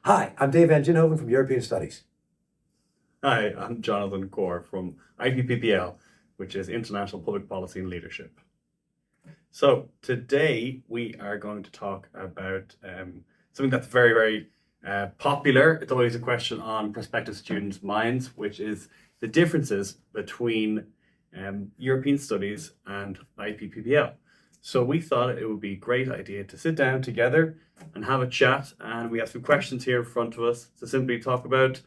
Hi, I'm Dave Van Ginhoven from European Studies. Hi, I'm Jonathan Core from IPPL, which is International Public Policy and Leadership. So today we are going to talk about something that's very popular. It's always a question on prospective students' minds, which is the differences between European studies and IPPL. So we thought it would be a great idea to sit down together and have a chat. And we have some questions here in front of us to simply talk about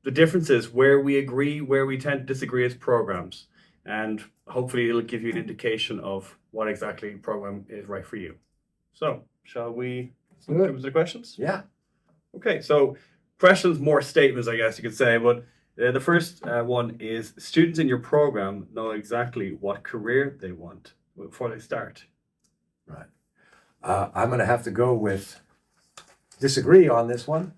the differences, where we agree, where we tend to disagree as programs. And hopefully it'll give you an indication of what exactly program is right for you. So shall we jump into the questions? Yeah. Okay, so questions, more statements, I guess you could say. But the first one is, students in your program know exactly what career they want before they start. Right. I'm going to have to go with disagree on this one,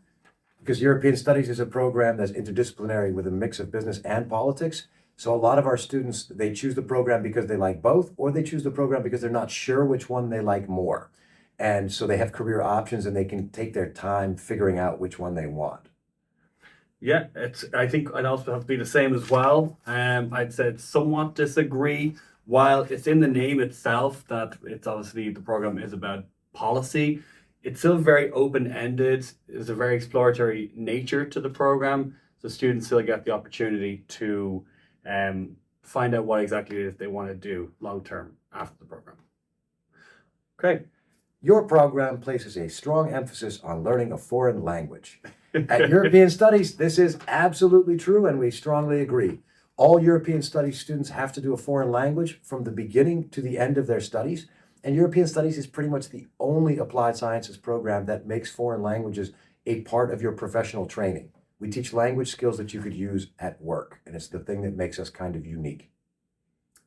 because European Studies is a program that's interdisciplinary with a mix of business and politics. So a lot of our students, they choose the program because they like both, or they choose the program because they're not sure which one they like more. And so they have career options and they can take their time figuring out which one they want. Yeah, I think I'd also have to be the same as well. I'd say somewhat disagree. While it's in the name itself that it's obviously the program is about policy, it's still very open-ended. There's a very exploratory nature to the program, so students still get the opportunity to find out what exactly it is they want to do long-term after the program. Okay. Your program places a strong emphasis on learning a foreign language. At European Studies, this is absolutely true, and we strongly agree. All European Studies students have to do a foreign language from the beginning to the end of their studies. And European Studies is pretty much the only applied sciences program that makes foreign languages a part of your professional training. We teach language skills that you could use at work, and it's the thing that makes us kind of unique.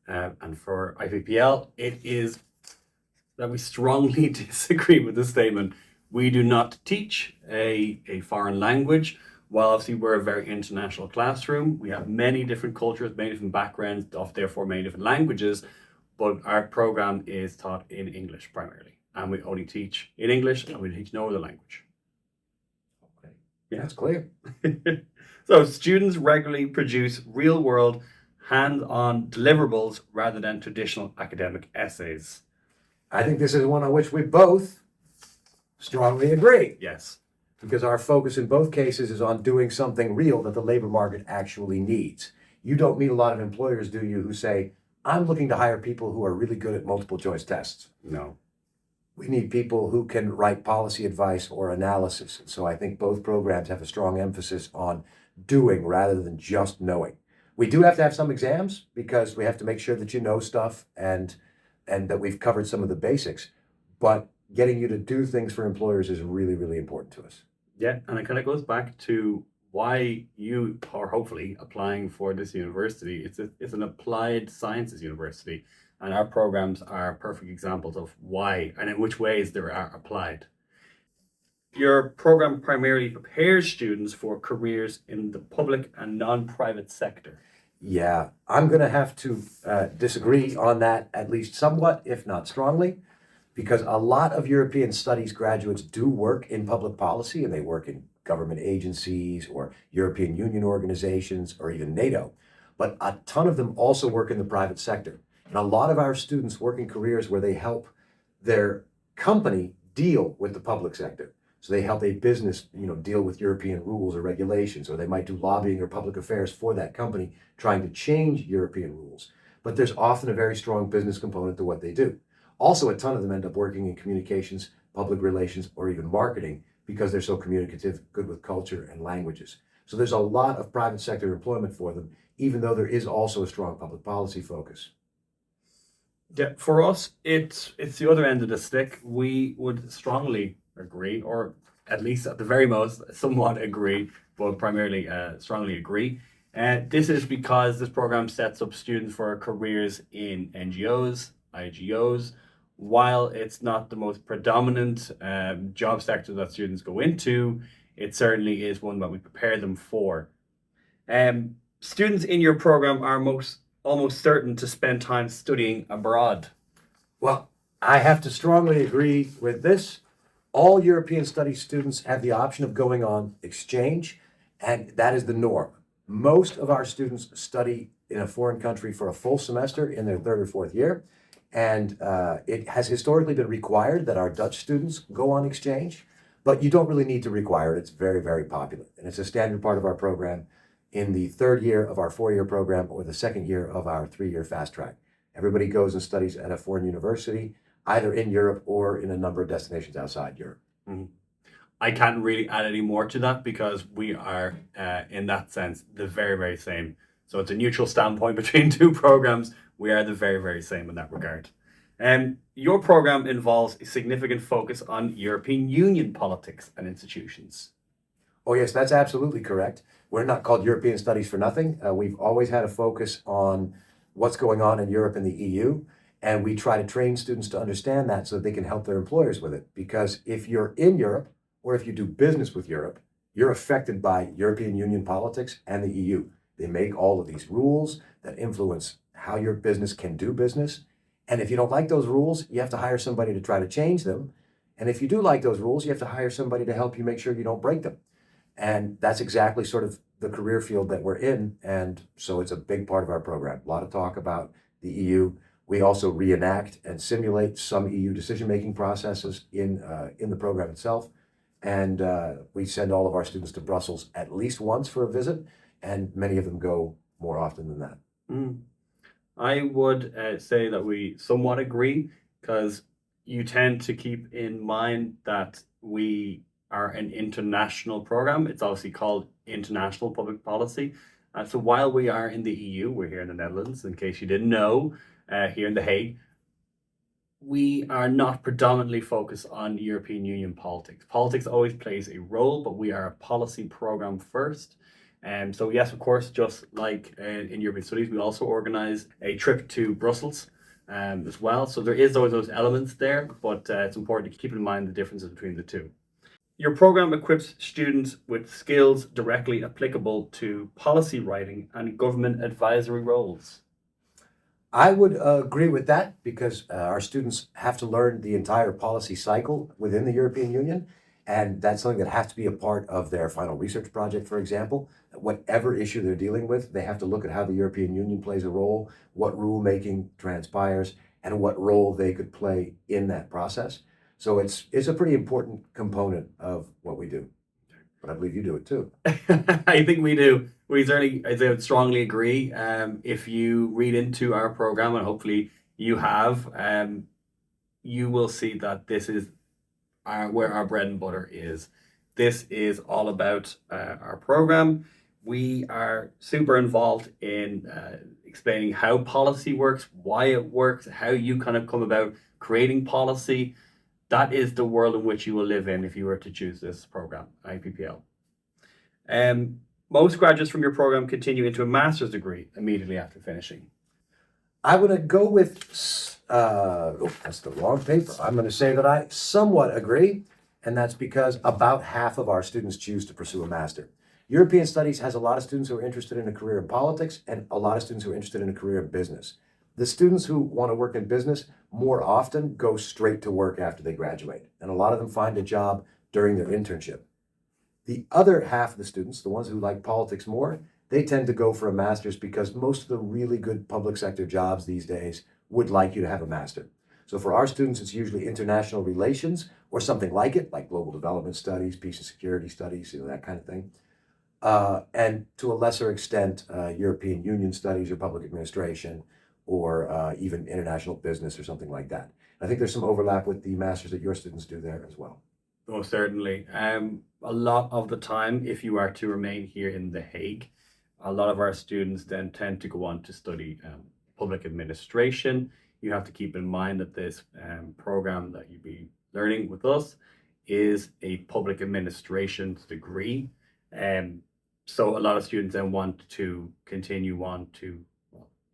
And for IPPL, it is that we strongly disagree with this statement. We do not teach a foreign language. While obviously we're a very international classroom, we have many different cultures, many different backgrounds, therefore many different languages, but our program is taught in English primarily. And we only teach in English and we teach no other language. Okay. Yeah, that's clear. So students regularly produce real-world, hands-on deliverables rather than traditional academic essays. I think this is one on which we both strongly agree. Yes. Because our focus in both cases is on doing something real that the labor market actually needs. You don't meet a lot of employers, do you, who say, I'm looking to hire people who are really good at multiple choice tests. No. We need people who can write policy advice or analysis. And so I think both programs have a strong emphasis on doing rather than just knowing. We do have to have some exams because we have to make sure that you know stuff and that we've covered some of the basics. But getting you to do things for employers is really important to us. Yeah, and it kind of goes back to why you are hopefully applying for this university. It's an applied sciences university, and our programs are perfect examples of why and in which ways they are applied. Your program primarily prepares students for careers in the public and non-private sector. Yeah, I'm going to have to disagree on that, at least somewhat, if not strongly, because a lot of European Studies graduates do work in public policy, and they work in government agencies or European Union organizations or even NATO. But a ton of them also work in the private sector. And a lot of our students work in careers where they help their company deal with the public sector. So they help a business, deal with European rules or regulations, or they might do lobbying or public affairs for that company trying to change European rules. But there's often a very strong business component to what they do. Also, a ton of them end up working in communications, public relations, or even marketing because they're so communicative, good with culture and languages. So there's a lot of private sector employment for them, even though there is also a strong public policy focus. Yeah, for us, it's the other end of the stick. We would strongly agree, or at least at the very most, somewhat agree, but primarily strongly agree. This is because this program sets up students for careers in NGOs, IGOs. While it's not the most predominant job sector that students go into, it certainly is one that we prepare them for. Students in your program are almost certain to spend time studying abroad. Well, I have to strongly agree with this. All European studies students have the option of going on exchange, and that is the norm. Most of our students study in a foreign country for a full semester in their third or fourth year, and it has historically been required that our Dutch students go on exchange, but you don't really need to require it. It's very, very popular, and it's a standard part of our program in the third year of our four-year program or the second year of our three-year fast track. Everybody goes and studies at a foreign university, either in Europe or in a number of destinations outside Europe. Mhm. I can't really add any more to that because we are, in that sense, the very, very same. So it's a neutral standpoint between two programs. We are the very, very same in that regard. Your program involves a significant focus on European Union politics and institutions. Oh, yes, that's absolutely correct. We're not called European Studies for nothing. We've always had a focus on what's going on in Europe and the EU, and we try to train students to understand that so that they can help their employers with it. Because if you're in Europe or if you do business with Europe, you're affected by European Union politics and the EU. They make all of these rules that influence how your business can do business. And if you don't like those rules, you have to hire somebody to try to change them. And if you do like those rules, you have to hire somebody to help you make sure you don't break them. And that's exactly sort of the career field that we're in. And so it's a big part of our program. A lot of talk about the EU. We also reenact and simulate some EU decision-making processes in the program itself. And we send all of our students to Brussels at least once for a visit, and many of them go more often than that. Mm. I would say that we somewhat agree because you tend to keep in mind that we are an international program. It's obviously called International Public Policy. So while we are in the EU, we're here in the Netherlands, in case you didn't know, here in The Hague, we are not predominantly focused on European Union politics. Politics always plays a role, but we are a policy program first. And so, yes, of course, just like in European Studies, we also organize a trip to Brussels as well. So there is always those elements there, but it's important to keep in mind the differences between the two. Your program equips students with skills directly applicable to policy writing and government advisory roles. I would agree with that because our students have to learn the entire policy cycle within the European Union. And that's something that has to be a part of their final research project, for example. Whatever issue they're dealing with, they have to look at how the European Union plays a role, what rulemaking transpires, and what role they could play in that process. So it's a pretty important component of what we do. But I believe you do it too. I think we do. We certainly, I would strongly agree. If you read into our program, and hopefully you have, you will see that this is where our bread and butter is. This is all about our program. We are super involved in explaining how policy works, why it works, how you kind of come about creating policy. That is the world in which you will live in if you were to choose this program, IPPL. Most graduates from your program continue into a master's degree immediately after finishing. I'm going to go with, that's the wrong paper. I'm going to say that I somewhat agree, and that's because about half of our students choose to pursue a master. European Studies has a lot of students who are interested in a career in politics and a lot of students who are interested in a career in business. The students who want to work in business more often go straight to work after they graduate, and a lot of them find a job during their internship. The other half of the students, the ones who like politics more, they tend to go for a master's because most of the really good public sector jobs these days would like you to have a master. So for our students, it's usually international relations or something like it, like global development studies, peace and security studies, that kind of thing. And to a lesser extent, European Union studies or public administration or even international business or something like that. I think there's some overlap with the masters that your students do there as well. Oh, certainly. A lot of the time, if you are to remain here in The Hague, a lot of our students then tend to go on to study public administration. You have to keep in mind that this program that you'll be learning with us is a public administration degree. So a lot of students then want to continue on to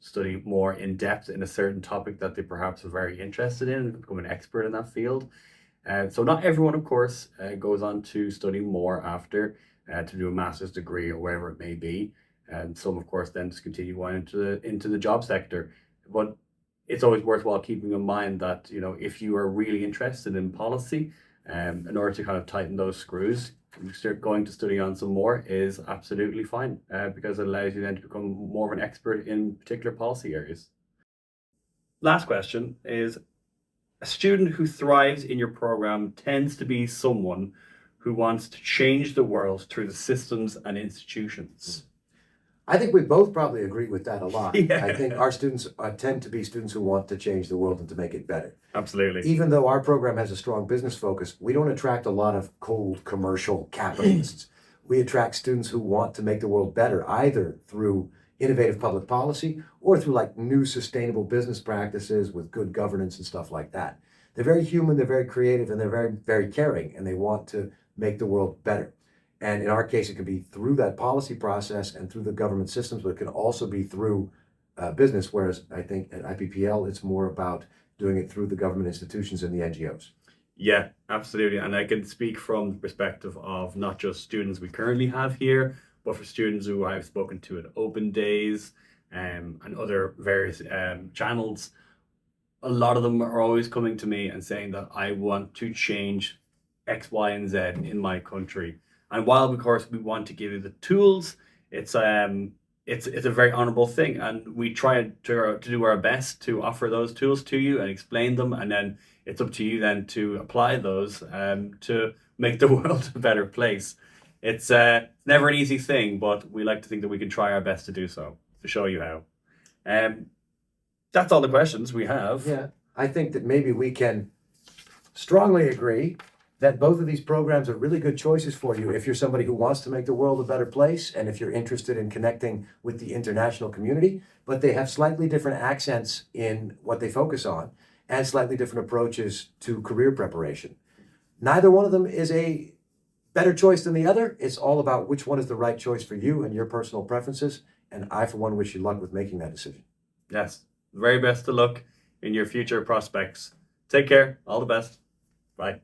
study more in depth in a certain topic that they perhaps are very interested in and become an expert in that field. So not everyone, of course, goes on to study more after to do a master's degree or whatever it may be. And some, of course, then just continue on into the job sector. But it's always worthwhile keeping in mind that, if you are really interested in policy, in order to kind of tighten those screws. Going to study on some more is absolutely fine because it allows you then to become more of an expert in particular policy areas. Last question is, a student who thrives in your program tends to be someone who wants to change the world through the systems and institutions. I think we both probably agree with that a lot. Yeah. I think our students tend to be students who want to change the world and to make it better. Absolutely. Even though our program has a strong business focus, we don't attract a lot of cold commercial capitalists. We attract students who want to make the world better, either through innovative public policy or through like new sustainable business practices with good governance and stuff like that. They're very human, they're very creative, and they're very, very caring, and they want to make the world better. And in our case, it can be through that policy process and through the government systems, but it can also be through business, whereas I think at IPPL, it's more about doing it through the government institutions and the NGOs. Yeah, absolutely. And I can speak from the perspective of not just students we currently have here, but for students who I've spoken to at Open Days and other various channels. A lot of them are always coming to me and saying that I want to change X, Y, and Z in my country. And while, of course, we want to give you the tools, it's a very honourable thing, and we try to do our best to offer those tools to you and explain them, and then it's up to you then to apply those to make the world a better place. It's never an easy thing, but we like to think that we can try our best to do so, to show you how. That's all the questions we have. Yeah, I think that maybe we can strongly agree that both of these programs are really good choices for you if you're somebody who wants to make the world a better place and if you're interested in connecting with the international community, but they have slightly different accents in what they focus on and slightly different approaches to career preparation. Neither one of them is a better choice than the other. It's all about which one is the right choice for you and your personal preferences, and I, for one, wish you luck with making that decision. Yes, the very best of luck in your future prospects. Take care. All the best. Bye.